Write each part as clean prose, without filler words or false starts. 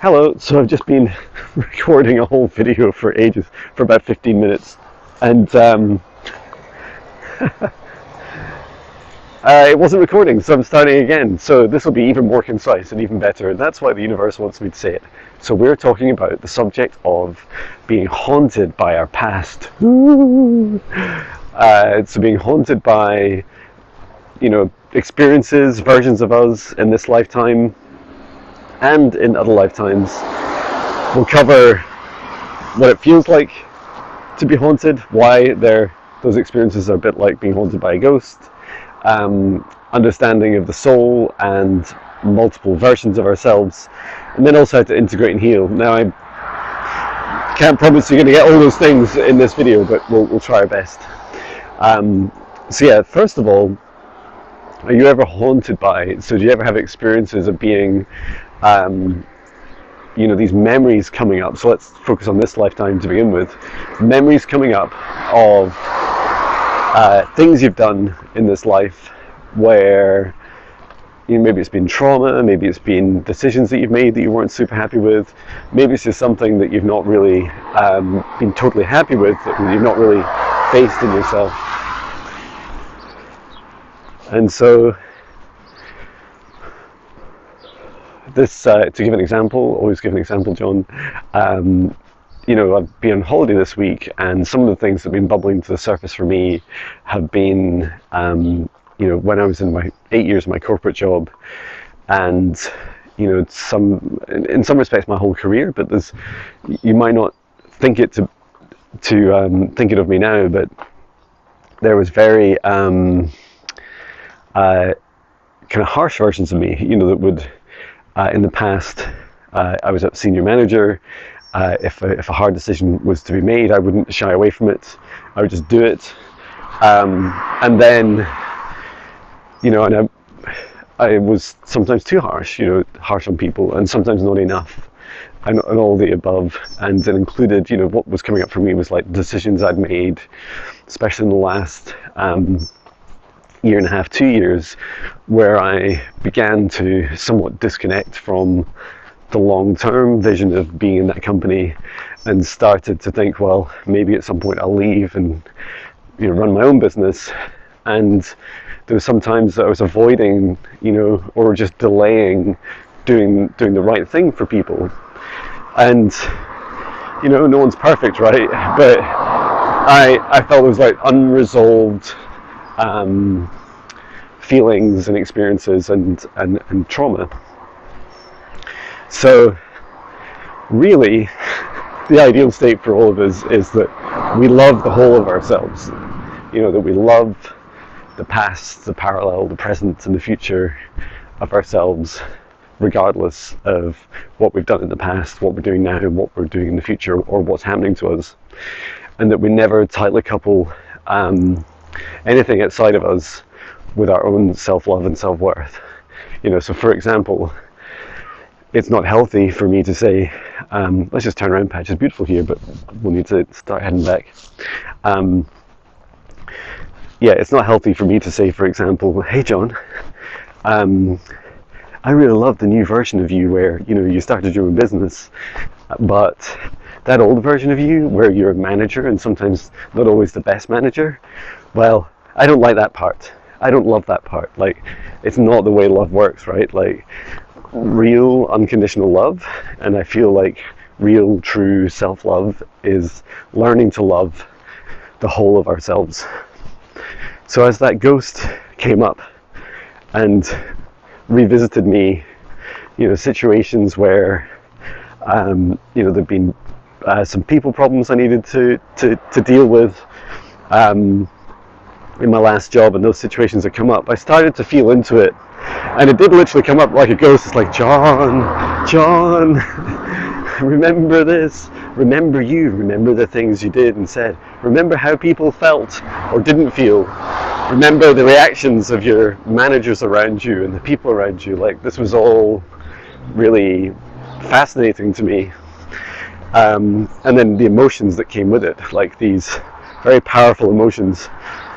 Hello, so I've just been recording a whole video for ages, for about 15 minutes, and it wasn't recording, so I'm starting again. So this will be even more concise and even better, and that's why the universe wants me to say it. So we're talking about the subject of being haunted by our past. So being haunted by, experiences, versions of us in this lifetime and in other lifetimes. We'll cover what it feels like to be haunted, why those experiences are a bit like being haunted by a ghost, understanding of the soul and multiple versions of ourselves, and then also how to integrate and heal. Now, I can't promise you're going to get all those things in this video, but we'll try our best. So yeah, first of all, are you ever haunted by, so do you ever have experiences of being these memories coming up? So let's focus on this lifetime to begin with. Memories coming up of things you've done in this life where maybe it's been trauma, maybe it's been decisions that you've made that you weren't super happy with, maybe it's just something that you've not really been totally happy with, that you've not really faced in yourself. And so this, to give an example, always give an example, John. I've been on holiday this week, and some of the things that have been bubbling to the surface for me have been, when I was in my 8 years of my corporate job, and in some respects my whole career. But you might not think it to think it of me now, but there was very kind of harsh versions of me, that would. In the past, I was a senior manager. If a hard decision was to be made, I wouldn't shy away from it. I would just do it. And then, and I was sometimes too harsh, harsh on people, and sometimes not enough, and all the above. And it included, what was coming up for me was like decisions I'd made, especially in the last year and a half, 2 years, where I began to somewhat disconnect from the long-term vision of being in that company, and started to think, well, maybe at some point I'll leave and run my own business. And there were some times that I was avoiding, or just delaying doing the right thing for people. And no one's perfect, right? But I felt it was like unresolved feelings and experiences and trauma. So really, the ideal state for all of us is that we love the whole of ourselves, that we love the past, the parallel, the present and the future of ourselves, regardless of what we've done in the past, what we're doing now, what we're doing in the future, or what's happening to us. And that we never tightly couple anything outside of us with our own self-love and self-worth. So for example, it's not healthy for me to say, let's just turn around, Patch, it's beautiful here, but we'll need to start heading back. It's not healthy for me to say, for example, hey John, I really love the new version of you where, you started your own business, but that old version of you where you're a manager and sometimes not always the best manager, well, I don't like that part. I don't love that part. Like, it's not the way love works, right? Like, real unconditional love, and I feel like real true self-love is learning to love the whole of ourselves. So as that ghost came up and revisited me, situations where there'd been some people problems I needed to deal with in my last job, and those situations that come up, I started to feel into it, and it did literally come up like a ghost. It's like, John, remember this, remember you, remember the things you did and said, remember how people felt or didn't feel, remember the reactions of your managers around you and the people around you. Like, this was all really fascinating to me. And then the emotions that came with it, like these very powerful emotions,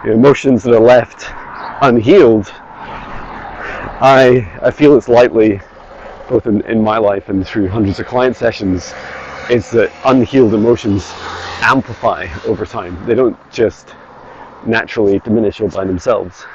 emotions that are left unhealed. I feel it's likely both in my life and through hundreds of client sessions, is that unhealed emotions amplify over time. They don't just naturally diminish all by themselves.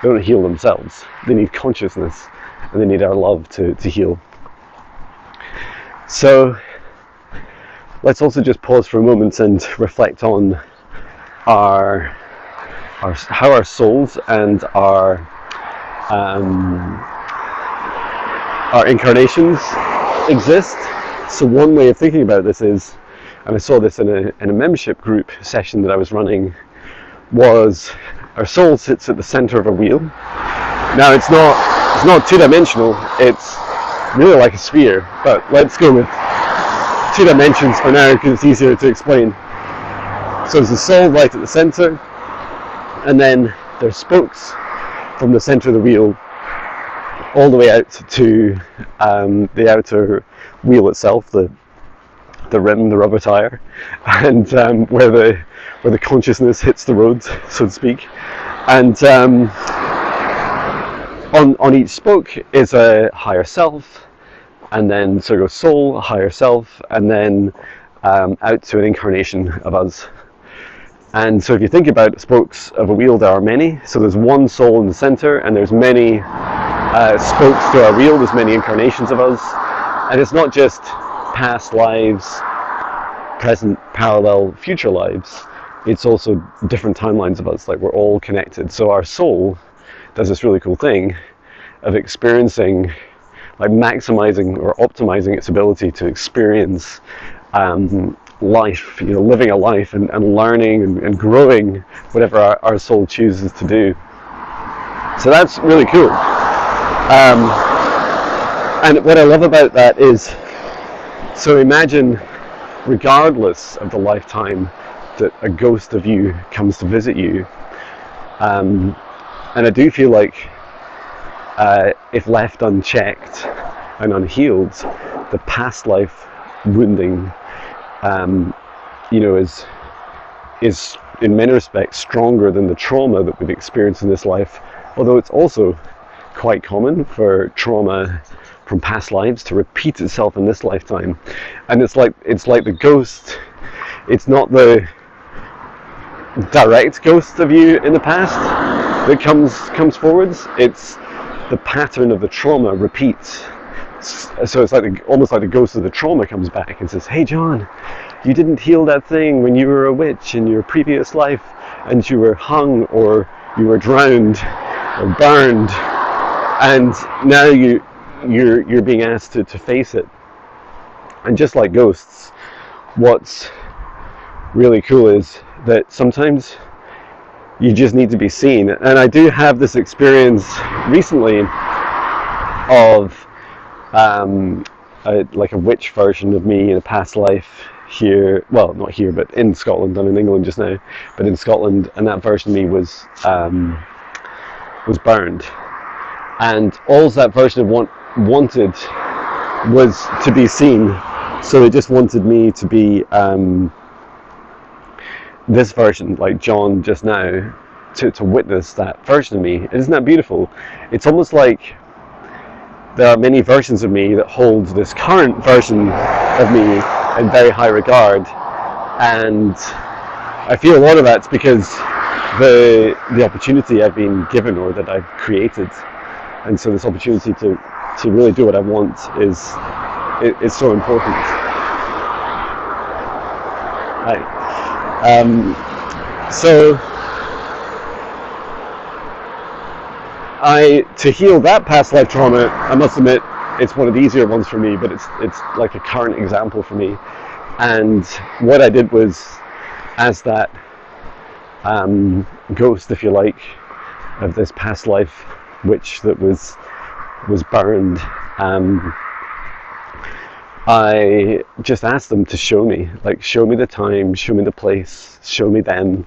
They don't heal themselves. They need consciousness, and they need our love to heal. So let's also just pause for a moment and reflect on how our souls and our incarnations exist. So one way of thinking about this is, and I saw this in a membership group session that I was running, was our soul sits at the center of a wheel. Now it's not two-dimensional, it's really like a sphere, but let's go with 2 dimensions for now because it's easier to explain. So there's the soul right at the center, and then there's spokes from the center of the wheel all the way out to the outer wheel itself, the rim, the rubber tire, and where the consciousness hits the road, so to speak. And on each spoke is a higher self, and then so goes soul, a higher self, and then out to an incarnation of us. And so if you think about spokes of a wheel, there are many. So there's one soul in the center, and there's many spokes to our wheel. There's many incarnations of us, and it's not just past lives, present, parallel, future lives. It's also different timelines of us. Like, we're all connected. So our soul does this really cool thing of experiencing, like maximizing or optimizing its ability to experience life, living a life and learning and growing whatever our soul chooses to do. So that's really cool. And what I love about that is, so imagine, regardless of the lifetime that a ghost of you comes to visit you, and I do feel like if left unchecked and unhealed, the past life wounding is in many respects stronger than the trauma that we've experienced in this life, although it's also quite common for trauma from past lives to repeat itself in this lifetime. And it's like the ghost, it's not the direct ghost of you in the past that comes forwards, it's the pattern of the trauma repeats. So it's like almost like the ghost of the trauma comes back and says, "Hey John, you didn't heal that thing when you were a witch in your previous life, and you were hung, or you were drowned or burned, and now you're being asked to face it." And just like ghosts, what's really cool is that sometimes you just need to be seen. And I do have this experience recently of like a witch version of me in a past life here, well, not here, but in Scotland. I'm in England just now, but in Scotland, and that version of me was burned, and all that version of wanted was to be seen. So it just wanted me to be this version, like John just now, to witness that version of me. Isn't that beautiful? It's almost like there are many versions of me that hold this current version of me in very high regard, and I feel a lot of that's because the opportunity I've been given, or that I've created, and so this opportunity to really do what I want is so important. Right. So to heal that past life trauma, I must admit, it's one of the easier ones for me, but it's like a current example for me. And what I did was, as that ghost, if you like, of this past life witch that was burned, I just asked them to show me the time, show me the place, show me them.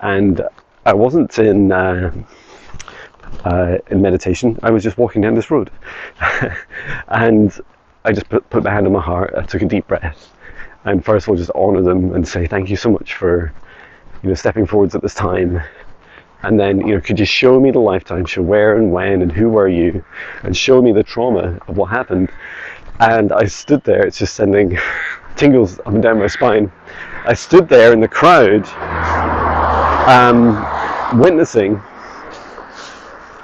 And I wasn't in meditation, I was just walking down this road. And I just put my hand on my heart, I took a deep breath, and first of all just honour them and say thank you so much for stepping forwards at this time And then, could you show me the lifetime, show where and when and who were you, and show me the trauma of what happened. And I stood there, it's just sending tingles up and down my spine. I stood there in the crowd, witnessing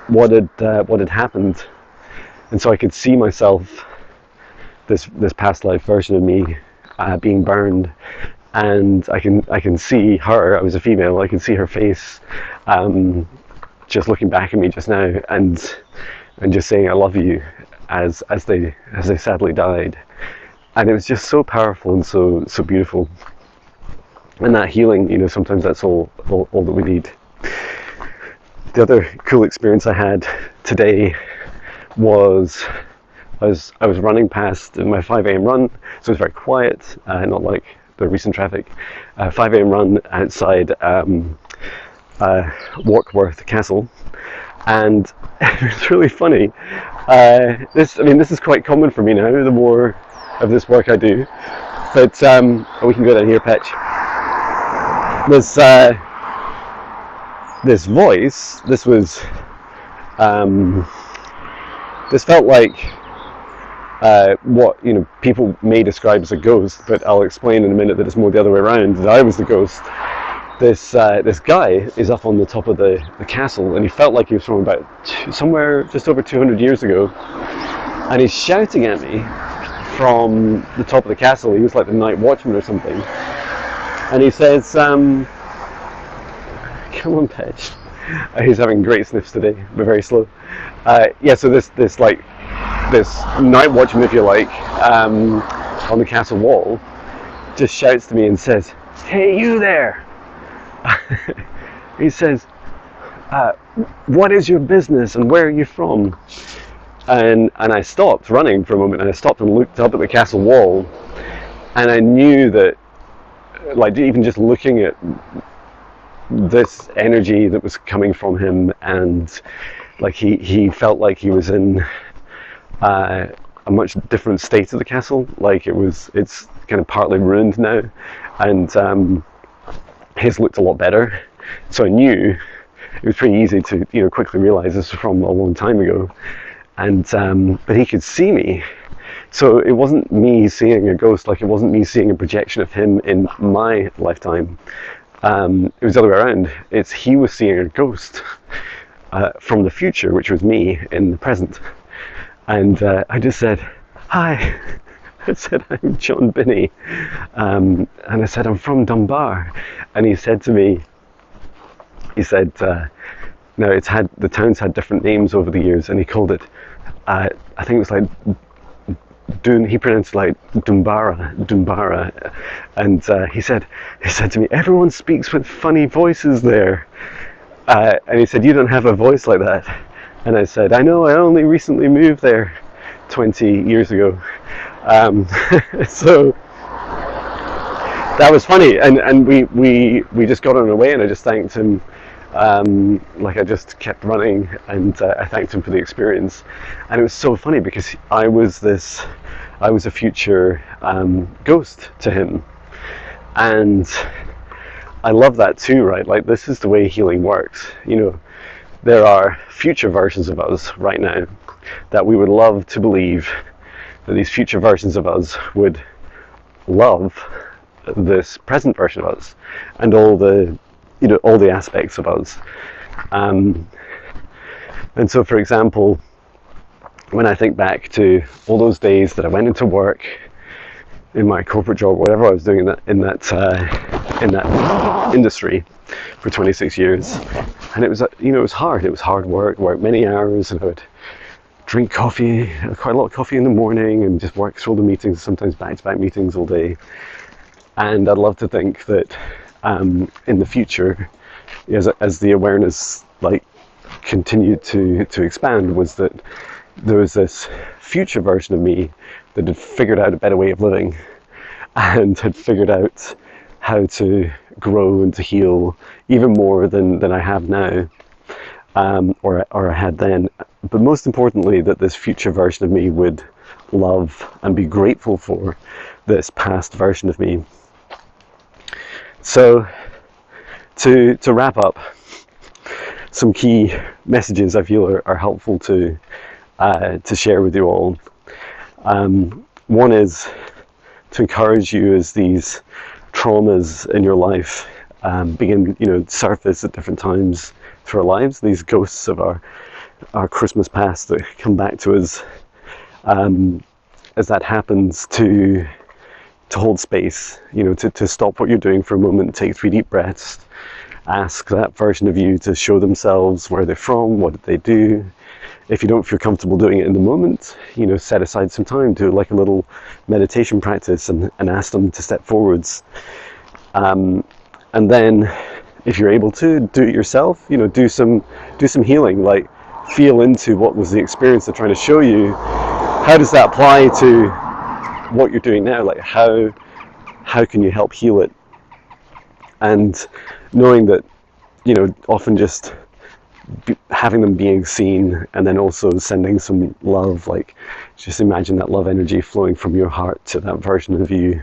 what had happened. And so I could see myself, this past life version of me, being burned, and I can see her. I was a female. I can see her face, just looking back at me just now, and just saying I love you as they sadly died. And it was just so powerful and so beautiful. And that healing, sometimes that's all that we need. The other cool experience I had today was I was running past my 5 a.m. run, so it was very quiet, not like the recent traffic. 5 a.m. run outside Warkworth Castle, and it's really funny. This is quite common for me now. The more of this work I do, but we can go down here, Patch. This voice. This felt like what people may describe as a ghost, but I'll explain in a minute that it's more the other way around. That I was the ghost. This guy is up on the top of the castle, and he felt like he was from about somewhere just over 200 years ago, and he's shouting at me from the top of the castle. He was like the night watchman or something, and he says, "Come on, Pedge." He's having great sniffs today, but very slow. So this night watchman, if you like, on the castle wall, just shouts to me and says, "Hey, you there!" He says, "What is your business and where are you from?" And I stopped running for a moment, and I stopped and looked up at the castle wall, and I knew that, like, even just looking at this energy that was coming from him, and like he felt like he was in a much different state of the castle. Like it's kind of partly ruined now, and his looked a lot better. So I knew it was pretty easy to quickly realize this was from a long time ago. And but he could see me, so it wasn't me seeing a ghost. Like, it wasn't me seeing a projection of him in my lifetime. It was the other way around. He was seeing a ghost from the future, which was me in the present. And I just said, "Hi." I said, "I'm John Binnie," and I said, "I'm from Dunbar." And he said to me, "No, the town's had different names over the years," and he called it, I think it was like he pronounced it like Dunbara, and he said to me, "Everyone speaks with funny voices there," and he said, "You don't have a voice like that." And I said, "I know, I only recently moved there 20 years ago." So that was funny, and we just got on our way, and I just thanked him. I just kept running, and I thanked him for the experience. And it was so funny because I was a future ghost to him, and I love that too, right? Like, this is the way healing works. There are future versions of us right now that we would love to believe that these future versions of us would love this present version of us and all the aspects of us. And so, for example, when I think back to all those days that I went into work in my corporate job, whatever I was doing in that industry for 26 years, and it was hard. It was hard work. Worked many hours, and I would drink coffee, quite a lot of coffee in the morning, and just work through all the meetings, sometimes back-to-back meetings all day. And I'd love to think that in the future, as the awareness continued to expand, was that there was this future version of me that had figured out a better way of living and had figured out how to grow and to heal even more than I have now, or I had then. But most importantly, that this future version of me would love and be grateful for this past version of me. So to wrap up, some key messages I feel are helpful to share with you all. One is to encourage you as these traumas in your life begin, surface at different times through our lives. These ghosts of our Christmas past that come back to us as that happens, to hold space, to stop what you're doing for a moment, take 3 deep breaths, ask that version of you to show themselves where they're from, what did they do. If you don't feel comfortable doing it in the moment, set aside some time, do like a little meditation practice and ask them to step forwards. And then if you're able to, do it yourself, do some healing, like feel into what was the experience they're trying to show you. How does that apply to what you're doing now? Like how can you help heal it? And knowing that, often just having them being seen, and then also sending some love, like just imagine that love energy flowing from your heart to that version of you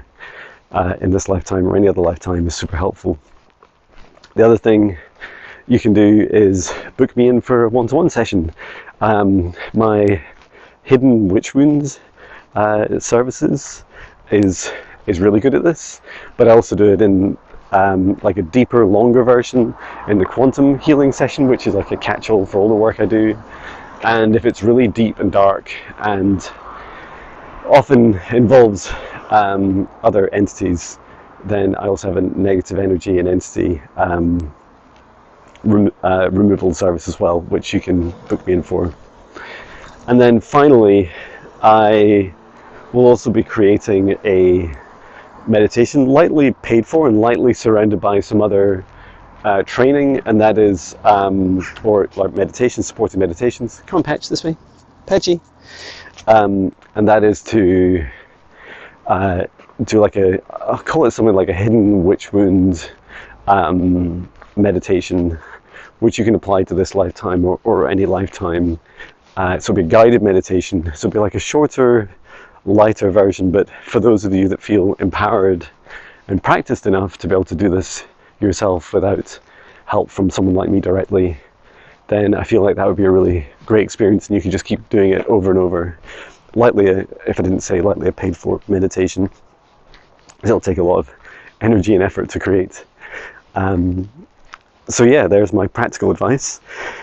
in this lifetime or any other lifetime is super helpful. The other thing you can do is book me in for a one-to-one session. My hidden witch wounds services is really good at this, but I also do it in like a deeper, longer version in the quantum healing session, which is like a catch-all for all the work I do. And if it's really deep and dark and often involves other entities, then I also have a negative energy and entity removal service as well, which you can book me in for. And then finally, I will also be creating a meditation, lightly paid for and lightly surrounded by some other training, and that is or like meditation, supporting meditations. Come on, Patch, this way, Patchy. And that is to do like I'll call it something like a hidden witch wound meditation, which you can apply to this lifetime or any lifetime. So it'll be a guided meditation, so it'll be like a shorter, lighter version, but for those of you that feel empowered and practiced enough to be able to do this yourself without help from someone like me directly, then I feel like that would be a really great experience, and you can just keep doing it over and over. Lightly, if I didn't say lightly, a paid for meditation. It'll take a lot of energy and effort to create. So yeah, there's my practical advice.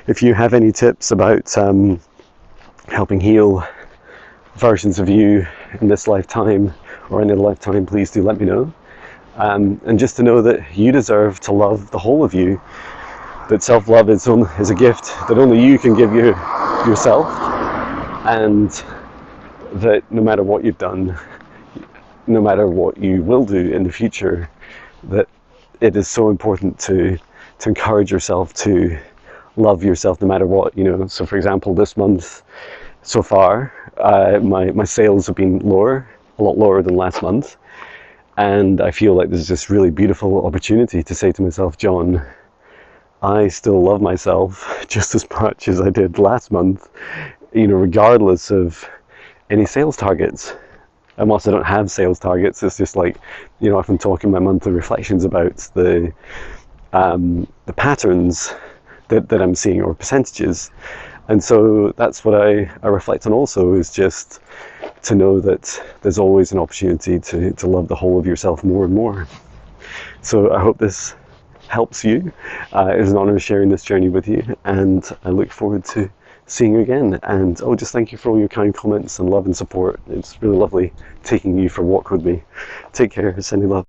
If you have any tips about helping heal versions of you in this lifetime or any other lifetime, please do let me know. And just to know that you deserve to love the whole of you, that self-love is a gift that only you can give yourself, and that no matter what you've done, no matter what you will do in the future, that it is so important to encourage yourself to love yourself no matter what. So for example, this month so far, my sales have been a lot lower than last month, and I feel like there's this really beautiful opportunity to say to myself, John, I still love myself just as much as I did last month, regardless of any sales targets. And whilst I don't have sales targets, it's just like, I've been talking my monthly reflections about the patterns that I'm seeing, or percentages. And so that's what I reflect on also, is just to know that there's always an opportunity to love the whole of yourself more and more. So I hope this helps you. It was an honor sharing this journey with you, and I look forward to seeing you again. And just thank you for all your kind comments and love and support. It's really lovely taking you for a walk with me. Take care. Sending love.